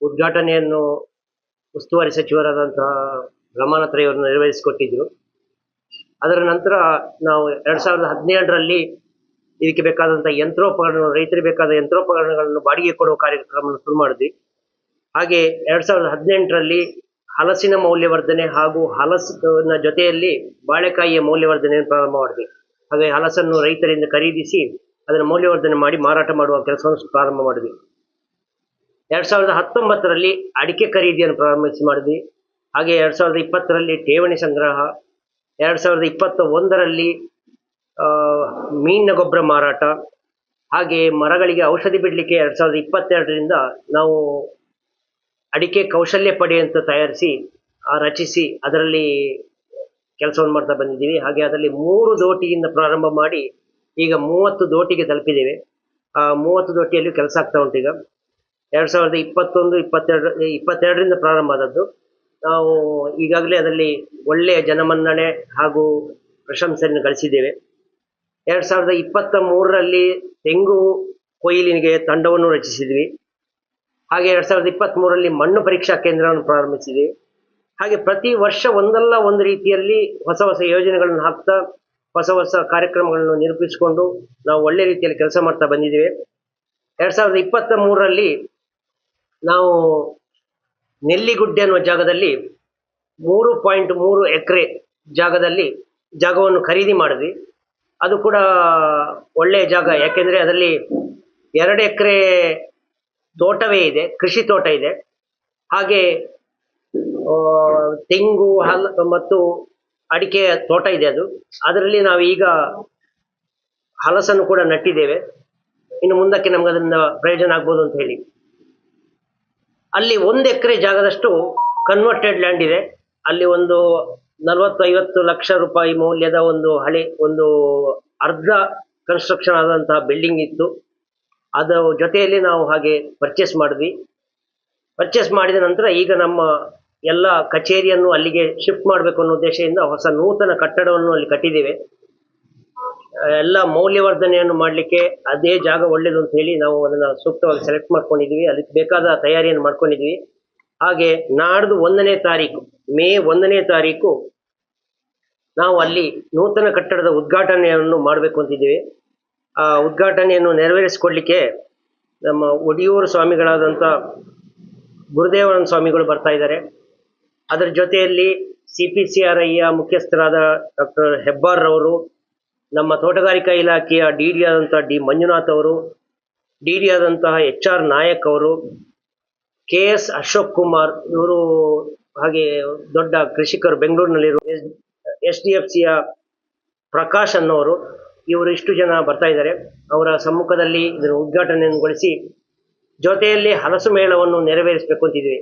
ಉದ್ಘಾಟನೆಯನ್ನು ಉಸ್ತುವಾರಿ ಸಚಿವರಾದಂತಹ ರಮಾನಾಥ್ ರೈ ಅವರು ನೆರವೇರಿಸಿಕೊಟ್ಟಿದ್ರು. ಅದರ ನಂತರ ನಾವು 2017ರಲ್ಲಿ ಇದಕ್ಕೆ ಬೇಕಾದಂಥ ಯಂತ್ರೋಪಕರಣ, ರೈತರಿಗೆ ಬೇಕಾದ ಯಂತ್ರೋಪಕರಣಗಳನ್ನು ಬಾಡಿಗೆ ಕೊಡುವ ಕಾರ್ಯಕ್ರಮವನ್ನು ಶುರು ಮಾಡಿದ್ವಿ. ಹಾಗೆ 2018ರಲ್ಲಿ ಹಲಸಿನ ಮೌಲ್ಯವರ್ಧನೆ ಹಾಗೂ ಹಲಸಿನ ಜೊತೆಯಲ್ಲಿ ಬಾಳೆಕಾಯಿಯ ಮೌಲ್ಯವರ್ಧನೆಯನ್ನು ಪ್ರಾರಂಭ ಮಾಡಿದ್ವಿ. ಹಾಗೆ ಹಲಸನ್ನು ರೈತರಿಂದ ಖರೀದಿಸಿ ಅದನ್ನು ಮೌಲ್ಯವರ್ಧನೆ ಮಾಡಿ ಮಾರಾಟ ಮಾಡುವ ಕೆಲಸವನ್ನು ಪ್ರಾರಂಭ ಮಾಡಿದ್ವಿ. 2019ರಲ್ಲಿ ಅಡಿಕೆ ಖರೀದಿಯನ್ನು ಮಾಡಿದ್ವಿ. ಹಾಗೆ 2020ರಲ್ಲಿ ಠೇವಣಿ ಸಂಗ್ರಹ, 2021ರಲ್ಲಿ ಮೀನಿನ ಗೊಬ್ಬರ ಮಾರಾಟ, ಹಾಗೆ ಮರಗಳಿಗೆ ಔಷಧಿ ಬಿಡಲಿಕ್ಕೆ 2022ರಿಂದ ನಾವು ಅಡಿಕೆ ಕೌಶಲ್ಯ ಪಡೆ ಅಂತ ತಯಾರಿಸಿ ರಚಿಸಿ ಅದರಲ್ಲಿ ಕೆಲಸವನ್ನು ಮಾಡ್ತಾ ಬಂದಿದ್ದೀವಿ. ಹಾಗೆ ಅದರಲ್ಲಿ 3 ದೋಟಿಯಿಂದ ಪ್ರಾರಂಭ ಮಾಡಿ ಈಗ 30 ದೋಟಿಗೆ ತಲುಪಿದ್ದೇವೆ. 30 ದೋಟಿಯಲ್ಲಿ ಕೆಲಸ ಆಗ್ತಾ ಉಂಟು. ಈಗ 2021-22ರಿಂದ ಪ್ರಾರಂಭ ಆದದ್ದು. ನಾವು ಈಗಾಗಲೇ ಅದರಲ್ಲಿ ಒಳ್ಳೆಯ ಜನಮನ್ನಣೆ ಹಾಗೂ ಪ್ರಶಂಸೆಯನ್ನು ಗಳಿಸಿದ್ದೇವೆ. 2023ರಲ್ಲಿ ತೆಂಗು ಕೊಯ್ಲಿನಿಗೆ ತಂಡವನ್ನು ರಚಿಸಿದ್ವಿ. ಹಾಗೆ 2023ರಲ್ಲಿ ಮಣ್ಣು ಪರೀಕ್ಷಾ ಕೇಂದ್ರವನ್ನು ಪ್ರಾರಂಭಿಸಿದ್ವಿ. ಹಾಗೆ ಪ್ರತಿ ವರ್ಷ ಒಂದಲ್ಲ ಒಂದು ರೀತಿಯಲ್ಲಿ ಹೊಸ ಹೊಸ ಯೋಜನೆಗಳನ್ನು ಹಾಕ್ತಾ ಹೊಸ ಹೊಸ ಕಾರ್ಯಕ್ರಮಗಳನ್ನು ನಿರೂಪಿಸಿಕೊಂಡು ನಾವು ಒಳ್ಳೆ ರೀತಿಯಲ್ಲಿ ಕೆಲಸ ಮಾಡ್ತಾ ಬಂದಿದ್ದೇವೆ. 2023ರಲ್ಲಿ ನಾವು ನೆಲ್ಲಿಗುಡ್ಡೆ ಅನ್ನುವ ಜಾಗದಲ್ಲಿ 3.3 ಎಕರೆ ಜಾಗವನ್ನು ಖರೀದಿ ಮಾಡಿದ್ವಿ. ಅದು ಕೂಡ ಒಳ್ಳೆಯ ಜಾಗ, ಯಾಕೆಂದರೆ ಅದರಲ್ಲಿ 2 ಎಕರೆ ತೋಟವೇ ಇದೆ, ಕೃಷಿ ತೋಟ ಇದೆ. ಹಾಗೆ ತೆಂಗು ಮತ್ತು ಅಡಿಕೆ ತೋಟ ಇದೆ. ಅದರಲ್ಲಿ ನಾವು ಈಗ ಹಲಸನ್ನು ಕೂಡ ನಟ್ಟಿದ್ದೇವೆ. ಇನ್ನು ಮುಂದಕ್ಕೆ ನಮ್ಗೆ ಅದರಿಂದ ಪ್ರಯೋಜನ ಆಗ್ಬೋದು ಅಂತ ಹೇಳಿ. ಅಲ್ಲಿ 1 ಎಕರೆ ಜಾಗದಷ್ಟು ಕನ್ವರ್ಟೆಡ್ ಲ್ಯಾಂಡ್ ಇದೆ. ಅಲ್ಲಿ ಒಂದು 40-50 ಲಕ್ಷ ರೂಪಾಯಿ ಮೌಲ್ಯದ ಒಂದು ಅರ್ಧ ಕನ್ಸ್ಟ್ರಕ್ಷನ್ ಆದಂತಹ ಬಿಲ್ಡಿಂಗ್ ಇತ್ತು. ಅದರ ಜೊತೆಯಲ್ಲಿ ನಾವು ಹಾಗೆ ಪರ್ಚೇಸ್ ಮಾಡಿದ್ವಿ. ಪರ್ಚೇಸ್ ಮಾಡಿದ ನಂತರ ಈಗ ನಮ್ಮ ಎಲ್ಲ ಕಚೇರಿಯನ್ನು ಅಲ್ಲಿಗೆ ಶಿಫ್ಟ್ ಮಾಡಬೇಕು ಅನ್ನೋ ಉದ್ದೇಶದಿಂದ ಹೊಸ ನೂತನ ಕಟ್ಟಡವನ್ನು ಅಲ್ಲಿ ಕಟ್ಟಿದ್ದೇವೆ. ಎಲ್ಲ ಮೌಲ್ಯವರ್ಧನೆಯನ್ನು ಮಾಡಲಿಕ್ಕೆ ಅದೇ ಜಾಗ ಒಳ್ಳೆಯದು ಅಂತ ಹೇಳಿ ನಾವು ಅದನ್ನು ಸೂಕ್ತವಾಗಿ ಸೆಲೆಕ್ಟ್ ಮಾಡ್ಕೊಂಡಿದ್ದೀವಿ. ಅದಕ್ಕೆ ಬೇಕಾದ ತಯಾರಿಯನ್ನು ಮಾಡ್ಕೊಂಡಿದ್ದೀವಿ. ಹಾಗೆ ನಾಡ್ದು 1ನೇ ತಾರೀಕು, ಮೇ 1ನೇ ತಾರೀಕು ನಾವು ಅಲ್ಲಿ ನೂತನ ಕಟ್ಟಡದ ಉದ್ಘಾಟನೆಯನ್ನು ಮಾಡಬೇಕು ಅಂತಿದ್ದೀವಿ. ಆ ಉದ್ಘಾಟನೆಯನ್ನು ನೆರವೇರಿಸಿಕೊಡ್ಲಿಕ್ಕೆ ನಮ್ಮ ಒಡಿಯೂರು ಸ್ವಾಮಿಗಳಾದಂಥ ಗುರುದೇವಾನಂದ ಸ್ವಾಮಿಗಳು ಬರ್ತಾ ಇದ್ದಾರೆ. ಅದರ ಜೊತೆಯಲ್ಲಿ CPCRIಯ ಮುಖ್ಯಸ್ಥರಾದ ಡಾಕ್ಟರ್ ಹೆಬ್ಬಾರ್ರವರು, ನಮ್ಮ ತೋಟಗಾರಿಕಾ ಇಲಾಖೆಯ DD ಆದಂತಹ D ಮಂಜುನಾಥ್ ಅವರು, DD ಆದಂತಹ HR ನಾಯಕ್ ಅವರು, KS ಅಶೋಕ್ ಕುಮಾರ್ ಇವರು, ಹಾಗೆ ದೊಡ್ಡ ಕೃಷಿಕರು ಬೆಂಗಳೂರಿನಲ್ಲಿರುವ SDFCಯ ಪ್ರಕಾಶ್ ಅನ್ನೋರು, ಇವರು ಇಷ್ಟು ಜನ ಬರ್ತಾ ಇದ್ದಾರೆ. ಅವರ ಸಮ್ಮುಖದಲ್ಲಿ ಇದನ್ನು ಉದ್ಘಾಟನೆಗೊಳಿಸಿ ಜೊತೆಯಲ್ಲಿ ಹಲಸು ಮೇಳವನ್ನು ನೆರವೇರಿಸಬೇಕು ಅಂತಿದ್ವಿ.